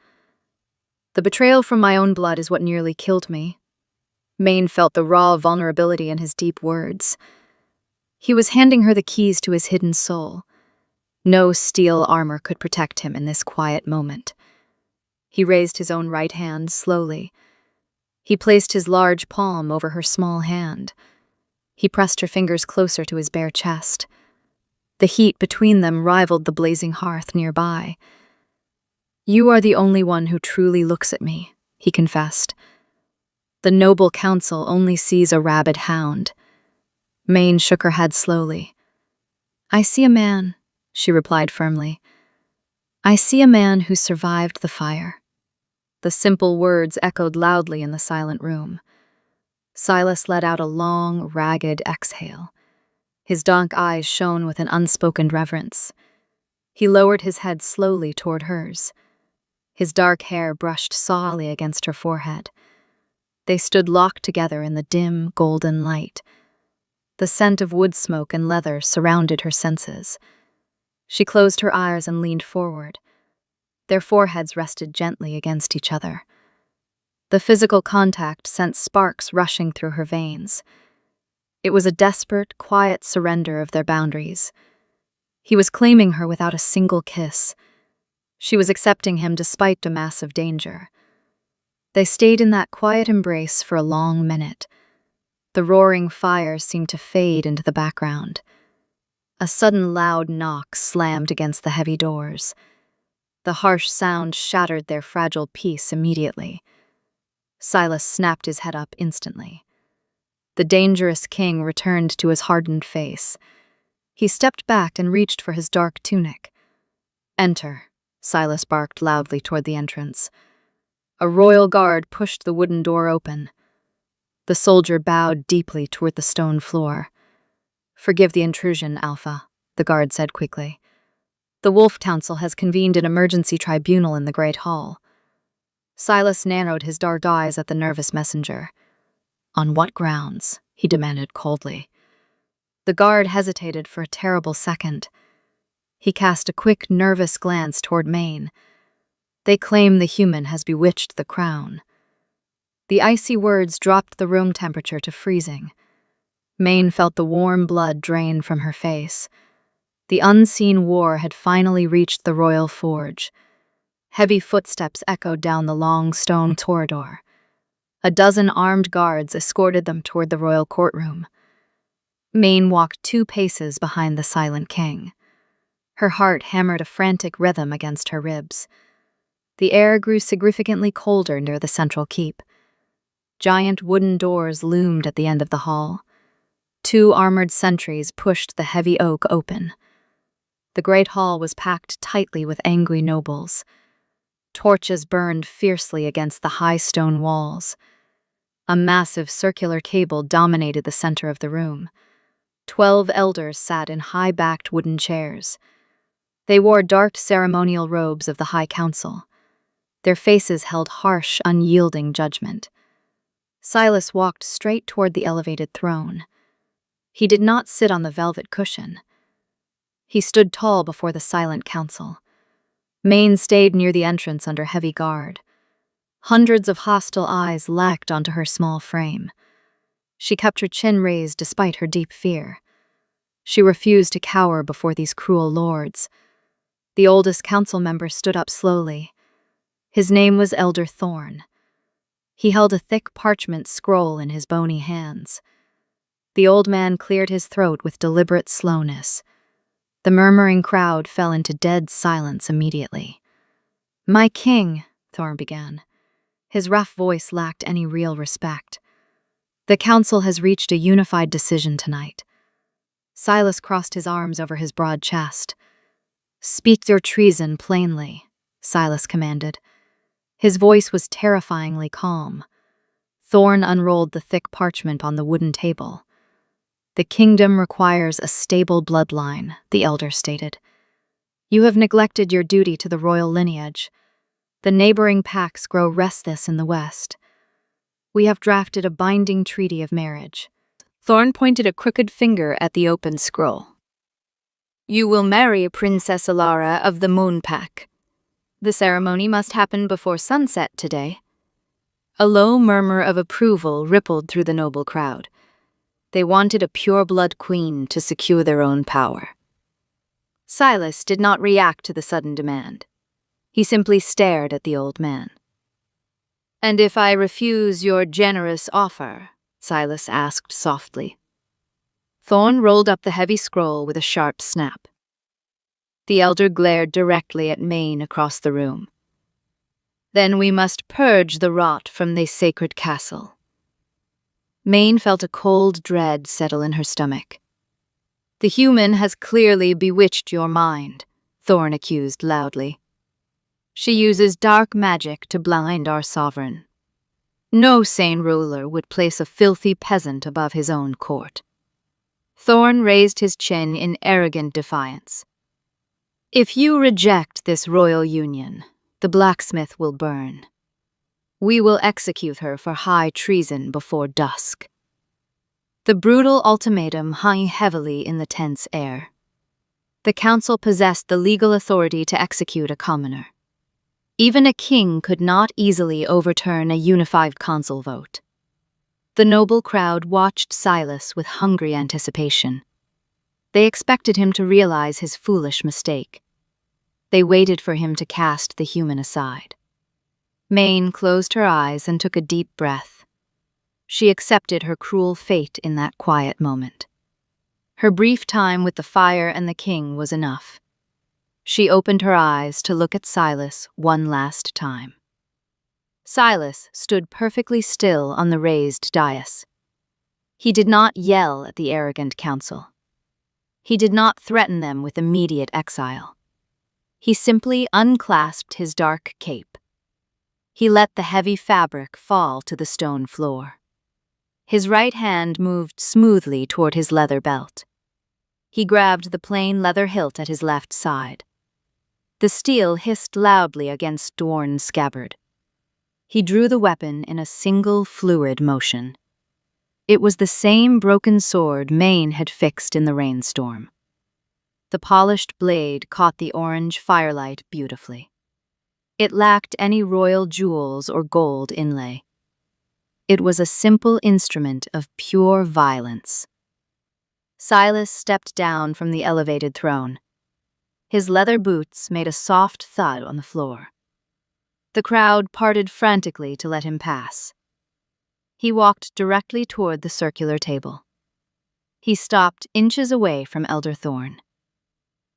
"The betrayal from my own blood is what nearly killed me." Maine felt the raw vulnerability in his deep words. He was handing her the keys to his hidden soul. No steel armor could protect him in this quiet moment. He raised his own right hand slowly. He placed his large palm over her small hand. He pressed her fingers closer to his bare chest. The heat between them rivaled the blazing hearth nearby. "You are the only one who truly looks at me," he confessed. "The noble council only sees a rabid hound." Maine shook her head slowly. "I see a man," she replied firmly. "I see a man who survived the fire." The simple words echoed loudly in the silent room. Silas let out a long, ragged exhale. His dark eyes shone with an unspoken reverence. He lowered his head slowly toward hers. His dark hair brushed softly against her forehead. They stood locked together in the dim, golden light. The scent of wood smoke and leather surrounded her senses. She closed her eyes and leaned forward. Their foreheads rested gently against each other. The physical contact sent sparks rushing through her veins. It was a desperate, quiet surrender of their boundaries. He was claiming her without a single kiss. She was accepting him despite a massive danger. They stayed in that quiet embrace for a long minute. The roaring fire seemed to fade into the background. A sudden loud knock slammed against the heavy doors. The harsh sound shattered their fragile peace immediately. Silas snapped his head up instantly. The dangerous king returned to his hardened face. He stepped back and reached for his dark tunic. "Enter," Silas barked loudly toward the entrance. A royal guard pushed the wooden door open. The soldier bowed deeply toward the stone floor. "Forgive the intrusion, Alpha," the guard said quickly. "The Wolf Council has convened an emergency tribunal in the Great Hall." Silas narrowed his dark eyes at the nervous messenger. "On what grounds?" he demanded coldly. The guard hesitated for a terrible second. He cast a quick, nervous glance toward Maine. "They claim the human has bewitched the crown." The icy words dropped the room temperature to freezing. Maine felt the warm blood drain from her face. The unseen war had finally reached the royal forge. Heavy footsteps echoed down the long stone corridor. A dozen armed guards escorted them toward the royal courtroom. Maine walked 2 paces behind the silent king. Her heart hammered a frantic rhythm against her ribs. The air grew significantly colder near the central keep. Giant wooden doors loomed at the end of the hall. 2 armored sentries pushed the heavy oak open. The great hall was packed tightly with angry nobles. Torches burned fiercely against the high stone walls. A massive circular cable dominated the center of the room. 12 elders sat in high-backed wooden chairs. They wore dark ceremonial robes of the High Council. Their faces held harsh, unyielding judgment. Silas walked straight toward the elevated throne. He did not sit on the velvet cushion. He stood tall before the silent council. Maine stayed near the entrance under heavy guard. Hundreds of hostile eyes lacked onto her small frame. She kept her chin raised despite her deep fear. She refused to cower before these cruel lords. The oldest council member stood up slowly. His name was Elder Thorn. He held a thick parchment scroll in his bony hands. The old man cleared his throat with deliberate slowness. The murmuring crowd fell into dead silence immediately. "My king," Thorn began. His rough voice lacked any real respect. "The council has reached a unified decision tonight." Silas crossed his arms over his broad chest. "Speak your treason plainly," Silas commanded. His voice was terrifyingly calm. Thorn unrolled the thick parchment on the wooden table. "The kingdom requires a stable bloodline," the elder stated. "You have neglected your duty to the royal lineage. The neighboring pacts grow restless in the west. We have drafted a binding treaty of marriage." Thorn pointed a crooked finger at the open scroll. "You will marry Princess Alara of the Moon Pack. The ceremony must happen before sunset today." A low murmur of approval rippled through the noble crowd. They wanted a pure-blood queen to secure their own power. Silas did not react to the sudden demand. He simply stared at the old man. "And if I refuse your generous offer?" Silas asked softly. Thorn rolled up the heavy scroll with a sharp snap. The elder glared directly at Maine across the room. "Then we must purge the rot from this sacred castle." Maine felt a cold dread settle in her stomach. "The human has clearly bewitched your mind," Thorn accused loudly. "She uses dark magic to blind our sovereign. No sane ruler would place a filthy peasant above his own court." Thorn raised his chin in arrogant defiance. "If you reject this royal union, the blacksmith will burn. We will execute her for high treason before dusk." The brutal ultimatum hung heavily in the tense air. The council possessed the legal authority to execute a commoner. Even a king could not easily overturn a unified council vote. The noble crowd watched Silas with hungry anticipation. They expected him to realize his foolish mistake. They waited for him to cast the human aside. Maine closed her eyes and took a deep breath. She accepted her cruel fate in that quiet moment. Her brief time with the fire and the king was enough. She opened her eyes to look at Silas one last time. Silas stood perfectly still on the raised dais. He did not yell at the arrogant council. He did not threaten them with immediate exile. He simply unclasped his dark cape. He let the heavy fabric fall to the stone floor. His right hand moved smoothly toward his leather belt. He grabbed the plain leather hilt at his left side. The steel hissed loudly against Dorn's scabbard. He drew the weapon in a single fluid motion. It was the same broken sword Maine had fixed in the rainstorm. The polished blade caught the orange firelight beautifully. It lacked any royal jewels or gold inlay. It was a simple instrument of pure violence. Silas stepped down from the elevated throne. His leather boots made a soft thud on the floor. The crowd parted frantically to let him pass. He walked directly toward the circular table. He stopped inches away from Elder Thorn.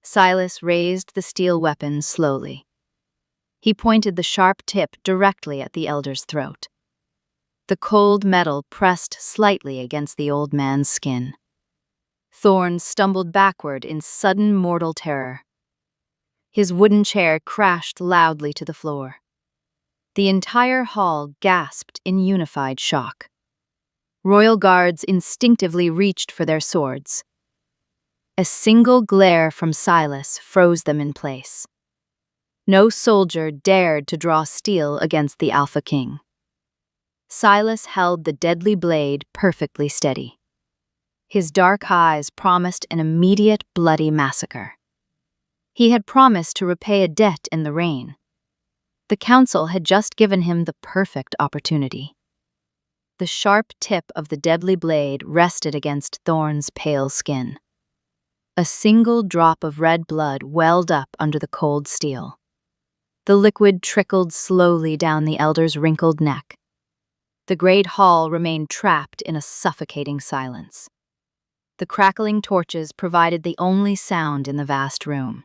Silas raised the steel weapon slowly. He pointed the sharp tip directly at the elder's throat. The cold metal pressed slightly against the old man's skin. Thorn stumbled backward in sudden mortal terror. His wooden chair crashed loudly to the floor. The entire hall gasped in unified shock. Royal guards instinctively reached for their swords. A single glare from Silas froze them in place. No soldier dared to draw steel against the Alpha King. Silas held the deadly blade perfectly steady. His dark eyes promised an immediate bloody massacre. He had promised to repay a debt in the rain. The council had just given him the perfect opportunity. The sharp tip of the deadly blade rested against Thorn's pale skin. A single drop of red blood welled up under the cold steel. The liquid trickled slowly down the elder's wrinkled neck. The great hall remained trapped in a suffocating silence. The crackling torches provided the only sound in the vast room.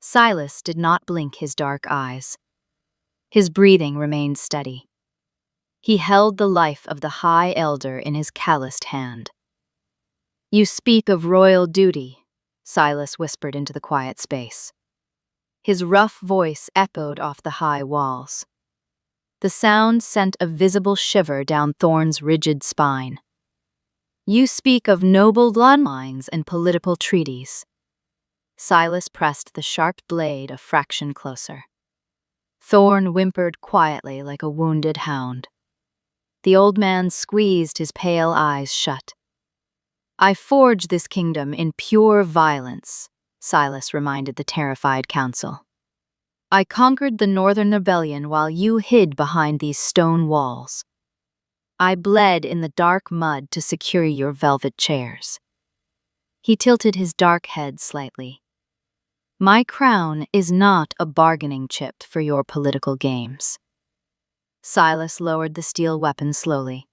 Silas did not blink his dark eyes. His breathing remained steady. He held the life of the High Elder in his calloused hand. "You speak of royal duty," Silas whispered into the quiet space. His rough voice echoed off the high walls. The sound sent a visible shiver down Thorn's rigid spine. "You speak of noble bloodlines and political treaties." Silas pressed the sharp blade a fraction closer. Thorn whimpered quietly like a wounded hound. The old man squeezed his pale eyes shut. "I forged this kingdom in pure violence," Silas reminded the terrified council. "I conquered the Northern Rebellion while you hid behind these stone walls. I bled in the dark mud to secure your velvet chairs." He tilted his dark head slightly. "My crown is not a bargaining chip for your political games." Silas lowered the steel weapon slowly.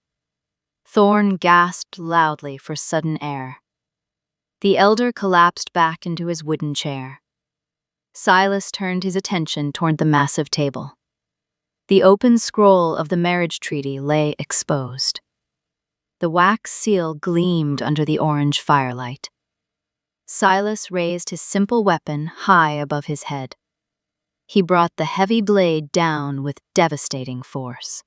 Thorn gasped loudly for sudden air. The elder collapsed back into his wooden chair. Silas turned his attention toward the massive table. The open scroll of the marriage treaty lay exposed. The wax seal gleamed under the orange firelight. Silas raised his simple weapon high above his head. He brought the heavy blade down with devastating force.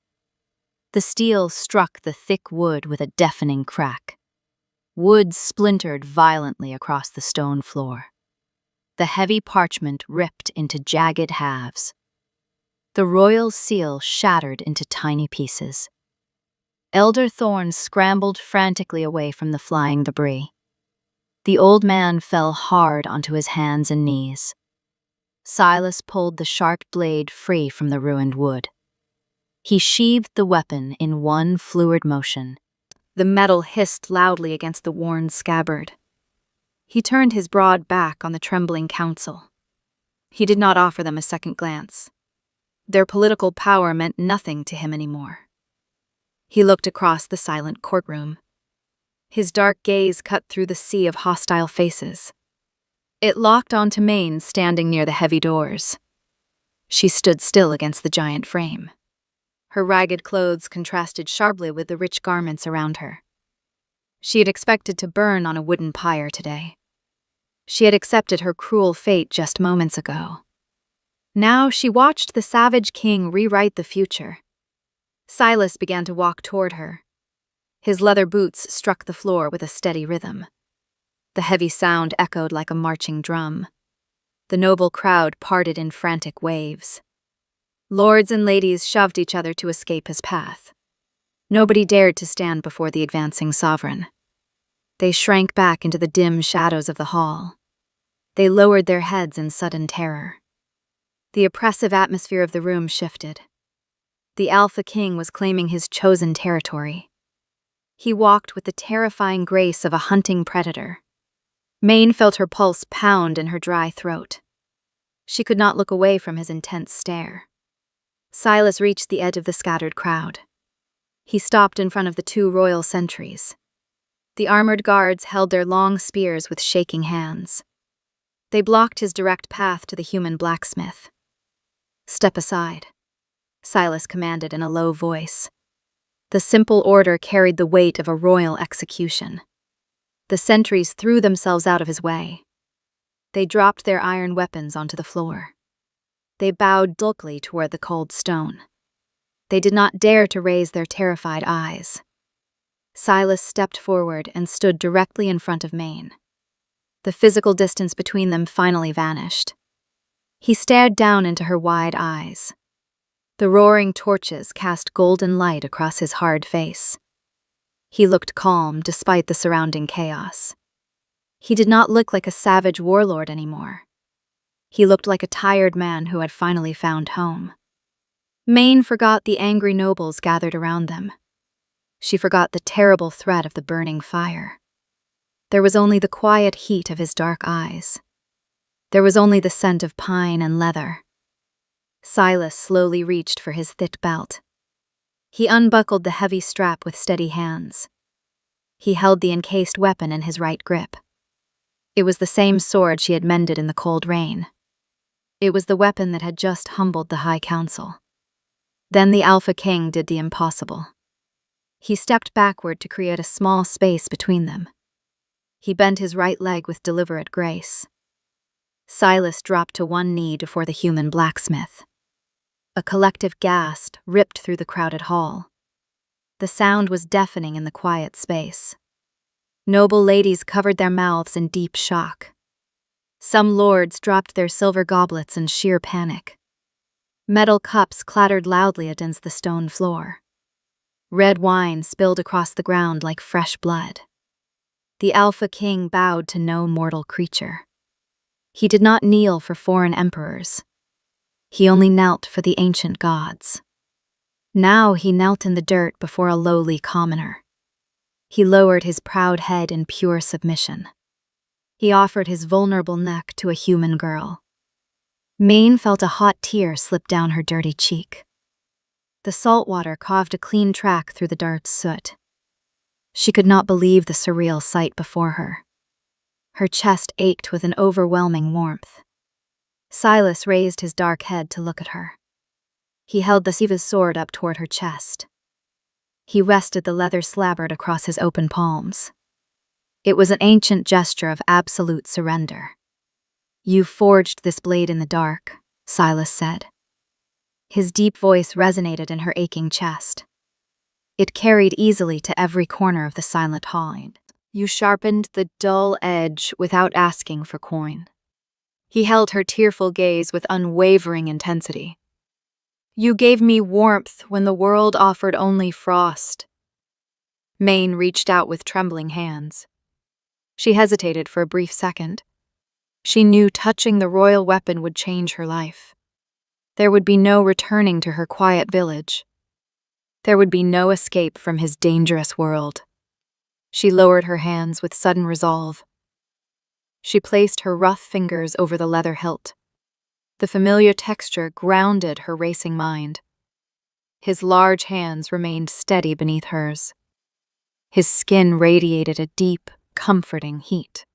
The steel struck the thick wood with a deafening crack. Wood splintered violently across the stone floor. The heavy parchment ripped into jagged halves. The royal seal shattered into tiny pieces. Elder Thorn scrambled frantically away from the flying debris. The old man fell hard onto his hands and knees. Silas pulled the sharp blade free from the ruined wood. He sheathed the weapon in one fluid motion. The metal hissed loudly against the worn scabbard. He turned his broad back on the trembling council. He did not offer them a second glance. Their political power meant nothing to him anymore. He looked across the silent courtroom. His dark gaze cut through the sea of hostile faces. It locked onto Maine standing near the heavy doors. She stood still against the giant frame. Her ragged clothes contrasted sharply with the rich garments around her. She had expected to burn on a wooden pyre today. She had accepted her cruel fate just moments ago. Now she watched the savage king rewrite the future. Silas began to walk toward her. His leather boots struck the floor with a steady rhythm. The heavy sound echoed like a marching drum. The noble crowd parted in frantic waves. Lords and ladies shoved each other to escape his path. Nobody dared to stand before the advancing sovereign. They shrank back into the dim shadows of the hall. They lowered their heads in sudden terror. The oppressive atmosphere of the room shifted. The Alpha King was claiming his chosen territory. He walked with the terrifying grace of a hunting predator. Maine felt her pulse pound in her dry throat. She could not look away from his intense stare. Silas reached the edge of the scattered crowd. He stopped in front of the two royal sentries. The armored guards held their long spears with shaking hands. They blocked his direct path to the human blacksmith. "Step aside," Silas commanded in a low voice. The simple order carried the weight of a royal execution. The sentries threw themselves out of his way. They dropped their iron weapons onto the floor. They bowed dulkily toward the cold stone. They did not dare to raise their terrified eyes. Silas stepped forward and stood directly in front of Maine. The physical distance between them finally vanished. He stared down into her wide eyes. The roaring torches cast golden light across his hard face. He looked calm despite the surrounding chaos. He did not look like a savage warlord anymore. He looked like a tired man who had finally found home. Maine forgot the angry nobles gathered around them. She forgot the terrible threat of the burning fire. There was only the quiet heat of his dark eyes. There was only the scent of pine and leather. Silas slowly reached for his thick belt. He unbuckled the heavy strap with steady hands. He held the encased weapon in his right grip. It was the same sword she had mended in the cold rain. It was the weapon that had just humbled the High Council. Then the Alpha King did the impossible. He stepped backward to create a small space between them. He bent his right leg with deliberate grace. Silas dropped to one knee before the human blacksmith. A collective gasp ripped through the crowded hall. The sound was deafening in the quiet space. Noble ladies covered their mouths in deep shock. Some lords dropped their silver goblets in sheer panic. Metal cups clattered loudly against the stone floor. Red wine spilled across the ground like fresh blood. The Alpha King bowed to no mortal creature. He did not kneel for foreign emperors. He only knelt for the ancient gods. Now he knelt in the dirt before a lowly commoner. He lowered his proud head in pure submission. He offered his vulnerable neck to a human girl. Maine felt a hot tear slip down her dirty cheek. The salt water carved a clean track through the dark soot. She could not believe the surreal sight before her. Her chest ached with an overwhelming warmth. Silas raised his dark head to look at her. He held the Siva's sword up toward her chest. He rested the leather slabbard across his open palms. It was an ancient gesture of absolute surrender. "You forged this blade in the dark," Silas said. His deep voice resonated in her aching chest. It carried easily to every corner of the silent hall. "You sharpened the dull edge without asking for coin." He held her tearful gaze with unwavering intensity. "You gave me warmth when the world offered only frost." Maine reached out with trembling hands. She hesitated for a brief second. She knew touching the royal weapon would change her life. There would be no returning to her quiet village. There would be no escape from his dangerous world. She lowered her hands with sudden resolve. She placed her rough fingers over the leather hilt. The familiar texture grounded her racing mind. His large hands remained steady beneath hers. His skin radiated a deep, comforting heat.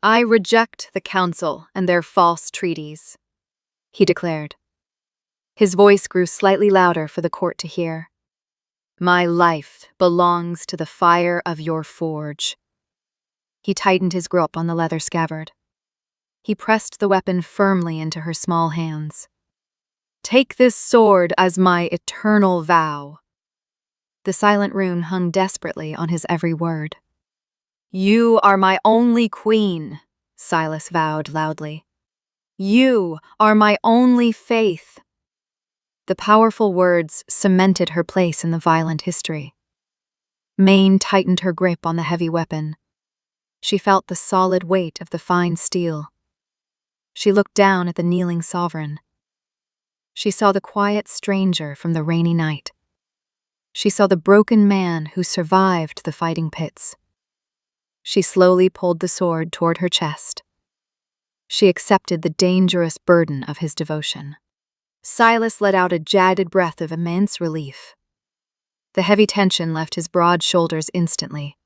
"I reject the council and their false treaties," he declared. His voice grew slightly louder for the court to hear. "My life belongs to the fire of your forge." He tightened his grip on the leather scabbard. He pressed the weapon firmly into her small hands. "Take this sword as my eternal vow." The silent rune hung desperately on his every word. "You are my only queen," Silas vowed loudly. "You are my only faith." The powerful words cemented her place in the violent history. Maine tightened her grip on the heavy weapon. She felt the solid weight of the fine steel. She looked down at the kneeling sovereign. She saw the quiet stranger from the rainy night. She saw the broken man who survived the fighting pits. She slowly pulled the sword toward her chest. She accepted the dangerous burden of his devotion. Silas let out a jagged breath of immense relief. The heavy tension left his broad shoulders instantly.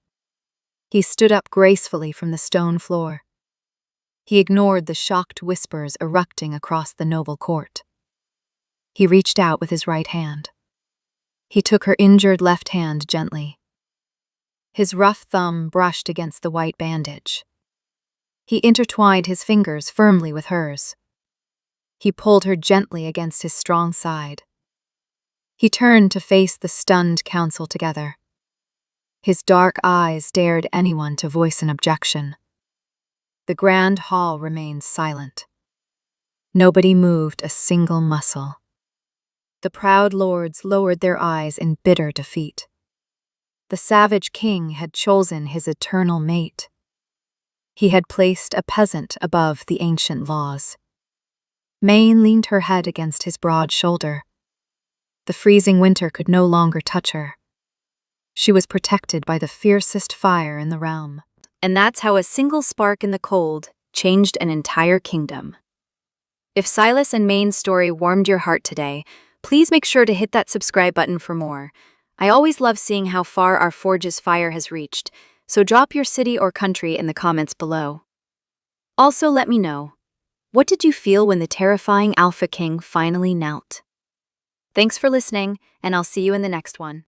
He stood up gracefully from the stone floor. He ignored the shocked whispers erupting across the noble court. He reached out with his right hand. He took her injured left hand gently. His rough thumb brushed against the white bandage. He intertwined his fingers firmly with hers. He pulled her gently against his strong side. He turned to face the stunned council together. His dark eyes dared anyone to voice an objection. The grand hall remained silent. Nobody moved a single muscle. The proud lords lowered their eyes in bitter defeat. The savage king had chosen his eternal mate. He had placed a peasant above the ancient laws. Maine leaned her head against his broad shoulder. The freezing winter could no longer touch her. She was protected by the fiercest fire in the realm. And that's how a single spark in the cold changed an entire kingdom. If Silas and Maine's story warmed your heart today, please make sure to hit that subscribe button for more. I always love seeing how far our forge's fire has reached, so drop your city or country in the comments below. Also, let me know, what did you feel when the terrifying Alpha King finally knelt? Thanks for listening, and I'll see you in the next one.